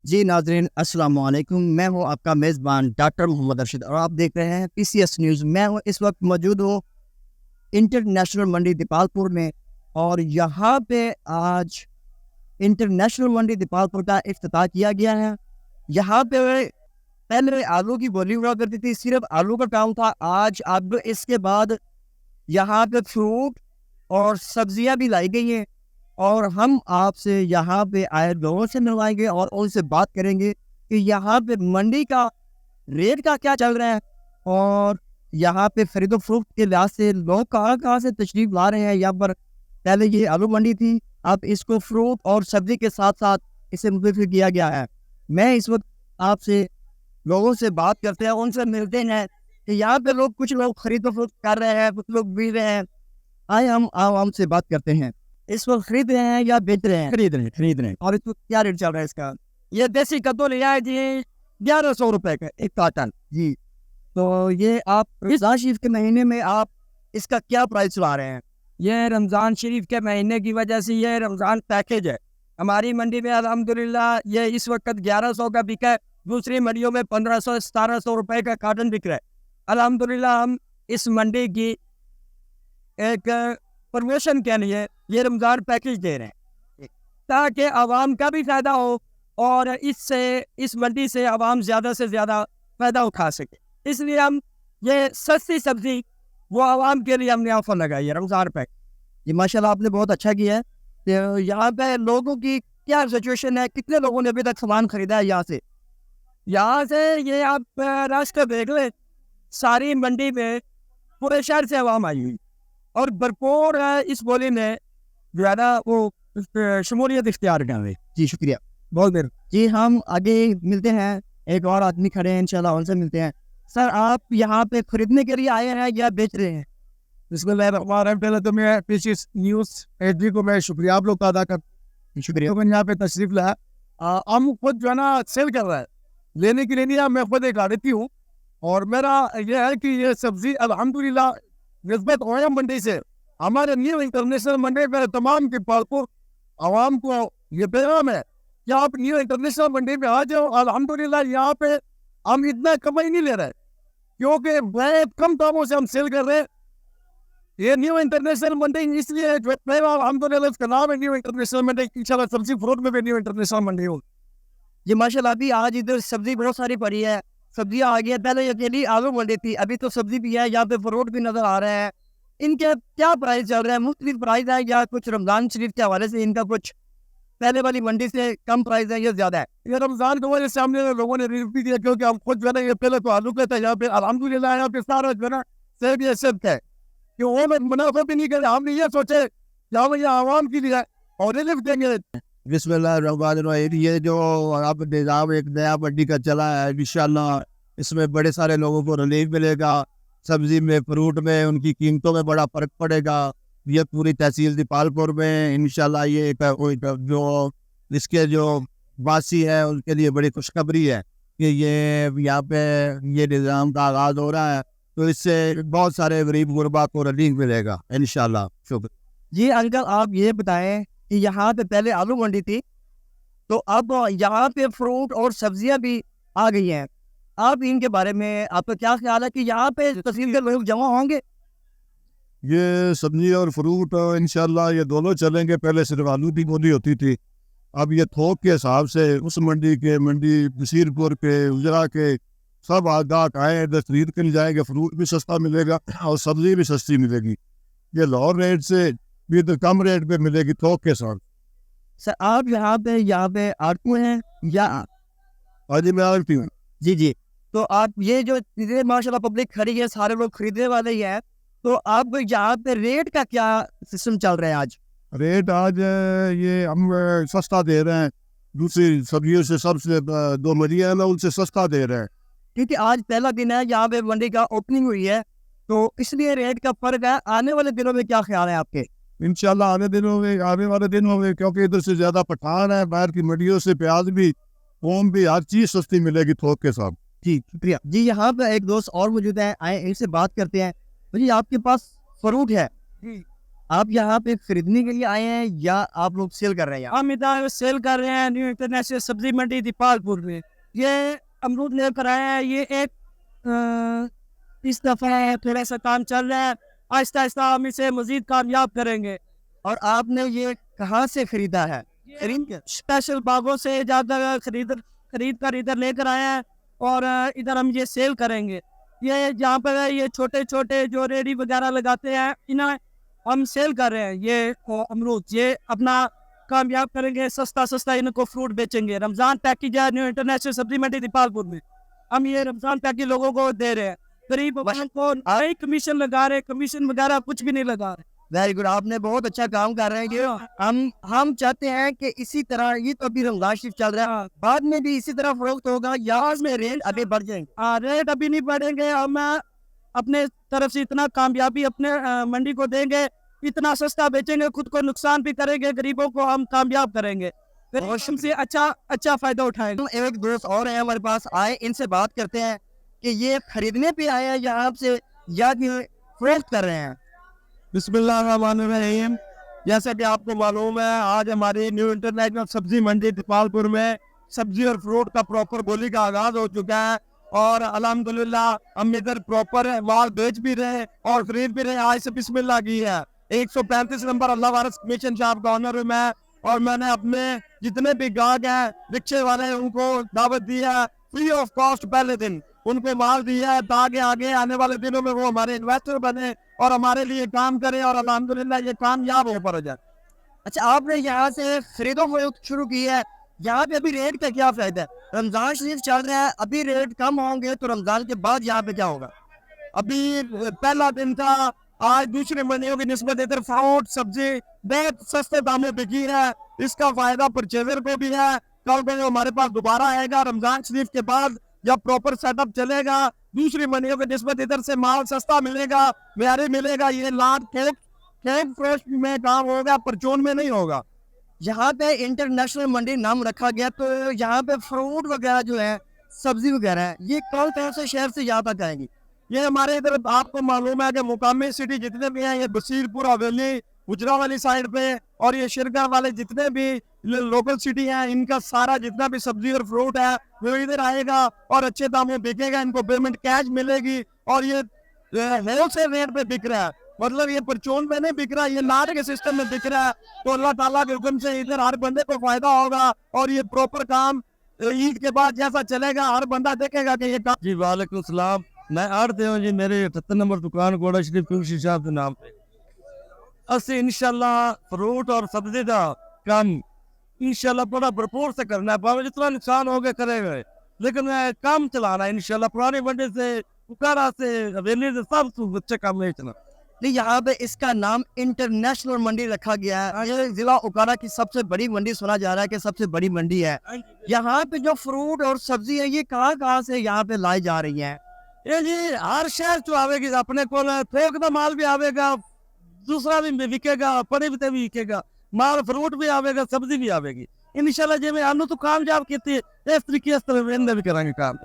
جی ناظرین السلام علیکم، میں ہوں آپ کا میزبان ڈاکٹر محمد ارشد اور آپ دیکھ رہے ہیں PCS نیوز۔ میں اس وقت موجود ہوں انٹرنیشنل منڈی دیپال پور میں، اور یہاں پہ آج انٹرنیشنل منڈی دیپال پور کا افتتاح کیا گیا ہے۔ یہاں پہ پہلے آلو کی بولی ہوا کرتی تھی، صرف آلو کا کام تھا۔ آج اب اس کے بعد یہاں پہ فروٹ اور سبزیاں بھی لائی گئی ہیں، اور ہم آپ سے یہاں پہ آئے لوگوں سے ملوائیں گے اور ان سے بات کریں گے کہ یہاں پہ منڈی کا ریٹ کا کیا چل رہا ہے، اور یہاں پہ خرید و فروخت کے لحاظ سے لوگ کہاں کہاں سے تشریف لا رہے ہیں۔ یہاں پر پہلے یہ آلو منڈی تھی، اب اس کو فروٹ اور سبزی کے ساتھ ساتھ اسے متفق کیا گیا ہے۔ میں اس وقت آپ سے لوگوں سے بات کرتے ہیں، ان سے ملتے ہیں کہ یہاں پہ کچھ لوگ خرید و فروخت کر رہے ہیں، کچھ لوگ بیچ رہے ہیں۔ آئے ہم عوام سے بات کرتے ہیں، اس وقت خرید رہے ہیں یا بیچ رہے ہیں؟ خرید رہے ہیں۔ اور اس وقت کیا ریٹ چل رہا ہے اس کا؟ یہ دیسی کدو لیا ہے جی 1100 روپے کا ایک کارٹن جی۔ تو یہ آپ رمضان شریف کے مہینے میں آپ اس کا کیا پرائس چلا رہے ہیں؟ یہ رمضان شریف کے مہینے کی وجہ سے یہ رمضان پیکیج ہے ہماری منڈی میں۔ الحمدللہ یہ اس وقت 1100 کا بکا ہے، دوسری منڈیوں میں 1500 1700 روپے کا کارٹن بک رہا ہے۔ الحمدللہ ہم اس منڈی کی ایک پروموشن کے لیے یہ رمضان پیکیج دے رہے ہیں تاکہ عوام کا بھی فائدہ ہو اور اس منڈی سے عوام زیادہ سے زیادہ فائدہ اٹھا سکے۔ اس لیے ہم یہ سستی سبزی وہ عوام کے لیے ہم نے آفر لگائی ہے رمضان پیک۔ جی ماشاءاللہ آپ نے بہت اچھا کیا ہے۔ یہاں پہ لوگوں کی کیا سچویشن ہے؟ کتنے لوگوں نے ابھی تک سامان خریدا ہے یہاں سے یہ آپ راستہ دیکھ لیں، ساری منڈی میں پورے شہر سے عوام آئی ہوئی اور بھرپور اس بولی میں جو ہے نا وہ شمولیت اختیار کر رہے۔ جی شکریہ، بہت دیر۔ جی ہم آگے ملتے ہیں، ایک اور آدمی کھڑے ہیں انشاءاللہ، ان سے ملتے ہیں۔ سر آپ یہاں پہ خریدنے کے لیے آئے ہیں یا بیچ رہے ہیں؟ بسم اللہ الرحمن الرحیم۔ پہلے تو میں PCS نیوز ایڈی کو میں شکریہ آپ لوگ کا ادا کرتا شکریہ۔ ہوں، یہاں پہ تشریف لایا۔ ہم خود جو ہے نا سیل کر رہا ہے، لینے کے لیے نہیں ہے، میں خود ایک آڑتی ہوں، اور میرا یہ ہے کہ یہ سبزی الحمدللہ نسبت اویم منڈی سے ہمارے نیو انٹرنیشنل منڈی میں تمام کے پالپور عوام کو یہ پیغام ہے کہ آپ نیو انٹرنیشنل منڈی میں آ جاؤ۔ الحمدللہ یہاں پہ ہم اتنا کمائی نہیں لے رہے کیونکہ بہت کم داموں سے ہم سیل کر رہے ہیں۔ یہ نیو انٹرنیشنل منڈی اس لیے الحمدللہ اس کا نام ہے نیو انٹرنیشنل منڈی۔ انشاءاللہ سبزی فروٹ میں بھی نیو انٹرنیشنل منڈی ہو۔ جی ماشاءاللہ ابھی آج ادھر سبزی بہت ساری پڑی ہے، سبزیاں آ گئی ہیں۔ پہلے اکیلی آلو منڈی تھی، ابھی تو سبزی بھی ہے، یہاں پہ فروٹ بھی نظر آ رہے ہیں۔ ان کے کیا پرائز چل رہے ہیں؟ مختلف پرائز ہے یا کچھ رمضان شریف کے حوالے سے ان کا کچھ پہلے والی منڈی سے کم پرائز ہے یا زیادہ ہے؟ یہ رمضان کی وجہ سے ہم نے لوگوں نے ریٹ بھی دیا کیونکہ ہم خود جو ہے نا یہ پہلے تو آلو کے تھے، یہاں پہ الحمدللہ یہاں پہ سارا جو ہے نا سیب یہ سب ہے کہ وہ منافع بھی نہیں کرے۔ ہم نے یہ سوچے کہ ہم یہ عوام کے لیے اور ریلیف دیں گے۔ بسم اللہ الرحمن الرحیم۔ یہ جو اب نظام ایک نیا منڈی کا چلا ہے، انشاءاللہ اس میں بڑے سارے لوگوں کو ریلیف ملے گا۔ سبزی میں، فروٹ میں ان کی قیمتوں میں بڑا فرق پڑے گا۔ یہ پوری تحصیل دیپال پور میں انشاءاللہ یہ جو اس کے جو باسی ہے ان کے لیے بڑی خوشخبری ہے کہ یہ یہاں پہ یہ نظام کا آغاز ہو رہا ہے، تو اس سے بہت سارے غریب غربا کو ریلیف ملے گا انشاءاللہ۔ شکریہ۔ جی انکل آپ یہ بتائیں کہ یہاں پہ پہلے آلو منڈی تھی، تو اب یہاں پہ فروٹ اور سبزیاں بھی آ گئی ہیں، آپ ان کے بارے میں آپ کا کیا خیال ہے کہ یہاں پہ تحصیل کے لوگ جمع ہوں گے؟ یہ سبزی اور فروٹ انشاءاللہ یہ دونوں چلیں گے۔ پہلے صرف آلو کی بولی ہوتی تھی، اب یہ تھوک کے حساب سے اس منڈی بشیر پور کے اجرا کے سب آگاہ آئے ادھر خرید کے جائیں گے۔ فروٹ بھی سستا ملے گا اور سبزی بھی سستی ملے گی، یہ لاہور ریٹ سے بھی تو کم ریٹ پہ ملے گی تھوک کے ساتھ۔ سر آپ یہاں پہ آڑتو ہیں یا؟ ہاں جی میں آڑتی ہوں۔ جی تو آپ یہ جو چیزیں ماشاءاللہ پبلک کھڑی ہے، سارے لوگ خریدنے والے ہی ہیں، تو آپ کو یہاں پہ ریٹ کا کیا سسٹم چل رہا ہے آج؟ ریٹ آج یہ ہم سستا دے رہے ہیں، دوسری سبزیوں سے سب سے دو مریاں ہیں ان سے سستا دے رہے ہیں، کیونکہ آج پہلا دن ہے یہاں پہ منڈی کا اوپننگ ہوئی ہے، تو اس لیے ریٹ کا فرق ہے۔ آنے والے دنوں میں کیا خیال ہے آپ کے؟ انشاءاللہ آنے والے دنوں میں کیونکہ ادھر سے زیادہ پٹھان ہے، باہر کی منڈیوں سے پیاز بھی، فون بھی، ہر چیز سستی ملے گی تھوک کے ساتھ۔ جی شکریہ۔ جی یہاں پہ ایک دوست اور موجود ہیں، آئے ان سے بات کرتے ہیں۔ جی آپ کے پاس فروٹ ہے؟ جی آپ یہاں پہ خریدنے کے لیے آئے ہیں یا آپ لوگ سیل کر رہے ہیں یہاں؟ ہم ادھر سیل کر رہے ہیں نیو انٹرنیشنل سبزی منڈی دیپال پور میں. یہ امرود لے کر آئے ہیں. یہ ایک اس دفعہ تھوڑا سا کام چل رہا ہے, آہستہ آہستہ ہم اسے مزید کامیاب کریں گے. اور آپ نے یہ کہاں سے خریدا ہے؟ خرید کے؟ اسپیشل باغوں سے زیادہ خرید کر ادھر لے کر آئے ہیں اور ادھر ہم یہ سیل کریں گے. یہ جہاں پر یہ چھوٹے چھوٹے جو ریڑھی وغیرہ لگاتے ہیں انہیں ہم سیل کر رہے ہیں. یہ امرود یہ اپنا کامیاب کریں گے, سستا ان کو فروٹ بیچیں گے. رمضان پیکیج ہے نیو انٹرنیشنل سبزی منڈی دیپال پور میں. ہم یہ رمضان پیکیج لوگوں کو دے رہے ہیں. غریب عوام کو نئی کمیشن لگا رہے, کمیشن وغیرہ کچھ بھی نہیں لگا رہے. ویری گڈ, آپ نے بہت اچھا کام کر رہے ہیں. یہ ہم چاہتے ہیں کہ اسی طرح, یہ تو ابھی رمضان شریف چل رہا ہے, بعد میں بھی اسی طرح فروخت ہوگا یا اس میں ریٹ ابھی بڑھ جائیں گے؟ ریٹ ابھی نہیں بڑھیں گے. ہم اپنے طرف سے اتنا کامیابی اپنے منڈی کو دیں گے, اتنا سستا بیچیں گے, خود کو نقصان بھی کریں گے, غریبوں کو ہم کامیاب کریں گے, پھر ہم سے اچھا فائدہ اٹھائیں گے. ایک دوست اور ہیں ہمارے پاس, آئے ان سے بات کرتے ہیں کہ یہ خریدنے پہ آئے ہیں یا آپ سے یا فروخت کر رہے ہیں. بسم اللہ الرحمن الرحیم. جیسا کہ آپ کو معلوم ہے, آج ہماری نیو انٹرنیشنل سبزی منڈی دیپال پور میں سبزی اور فروٹ کا پراپر بولی کا آغاز ہو چکا ہے, اور الحمدللہ ہم ادھر پراپر مال بیچ بھی رہے اور خرید بھی رہے. آج سے بسم اللہ کی ہے. 135 نمبر اللہ وارث کمیشن شاپ کا آنر ہوں میں, اور میں نے اپنے جتنے بھی گاہک ہیں, رکشے والے ہیں, ان کو دعوت دی ہے فری آف کاسٹ. پہلے دن ان کو مال دیا ہے تاکہ آگے آنے والے دنوں میں وہ ہمارے انویسٹر بنے اور ہمارے لیے کام کرے, اور الحمدللہ یہ کامیاب ہو جائے. اچھا, آپ نے یہاں سے خرید و فروخت شروع کی ہے, یہاں پہ ابھی ریٹ کا کیا فائدہ ہے؟ رمضان شریف چل رہا ہے, ابھی ریٹ کم ہوں گے تو رمضان کے بعد یہاں پہ کیا ہوگا؟ ابھی پہلا دن تھا, آج دوسری منڈیوں کی نسبت ادھر فروٹ سبزی بہت سستے داموں پہ کی ہے. اس کا فائدہ پرچیزر کو بھی ہے. کل کو ہمارے پاس دوبارہ آئے گا رمضان شریف کے بعد, جب پراپر سیٹ اپ چلے گا, دوسری منڈیوں کی نسبت ادھر سے مال سستا ملے گا, معیاری ملے گا. یہ لانچ کیک فریش میں کام ہوگا, پرچون میں نہیں ہوگا. یہاں پہ انٹرنیشنل منڈی نام رکھا گیا, تو یہاں پہ فروٹ وغیرہ جو ہے, سبزی وغیرہ ہے, یہ کون سے شہر سے یہاں تک آئیں گی؟ یہ ہمارے ادھر آپ کو معلوم ہے کہ مقامی سٹی جتنے بھی ہیں, یہ بصیر پور حویلی گجرا والی سائڈ پہ, اور یہ شرگاہ والے جتنے بھی لوکل سٹی ہیں, ان کا سارا جتنا بھی سبزی اور فروٹ ہے وہ ادھر آئے گا اور اچھے داموں بکے گا. ان کو پیمنٹ کیش ملے گی, اور یہ ہول سیل ریٹ پہ بک رہا ہے, مطلب یہ پرچون میں نہیں بک رہا, یہ لاٹ کے سسٹم میں بک رہا ہے. تو اللہ تعالیٰ کے حکم سے ادھر ہر بندے کو فائدہ ہوگا, اور یہ پراپر کام عید کے بعد جیسا چلے گا ہر بندہ دیکھے گا کہ یہ کام. جی وعلیکم السلام, میں آرتے ہوں جی, میرے 78 نمبر دکان گوڑا شریف کلشی شاپ کے نام پہ. اسی انشاءاللہ فروٹ اور سبزی کا کام انشاءاللہ بڑا بھرپور سے کرنا ہے, باوجود جتنا نقصان ہوگا کرے گا, لیکن کام چلانا ہے انشاءاللہ. پرانی منڈی سے, پکارا سے, حویلی سے, سب اچھے کام نہیں چلا. نہیں, یہاں پہ اس کا نام انٹرنیشنل منڈی رکھا گیا ہے. یہ ضلع اوکارا کی سب سے بڑی منڈی سنا جا رہا ہے کہ سب سے بڑی منڈی ہے. یہاں پہ جو فروٹ اور سبزی ہے, یہ کہاں سے یہاں پہ لائی جا رہی ہیں؟ یہ جی ہر شہر چ آئے گی, اپنے کو تھوک دا مال بھی آئے گا, دوسرا بھی بکے گا, پڑے بھی بکے گا, مال فروٹ بھی آئے گا, سبزی بھی آئے گی انشاءاللہ. جی میں آنو تو کامیاب کیتی ہے, اس طریقے سے بھی کریں گے کام.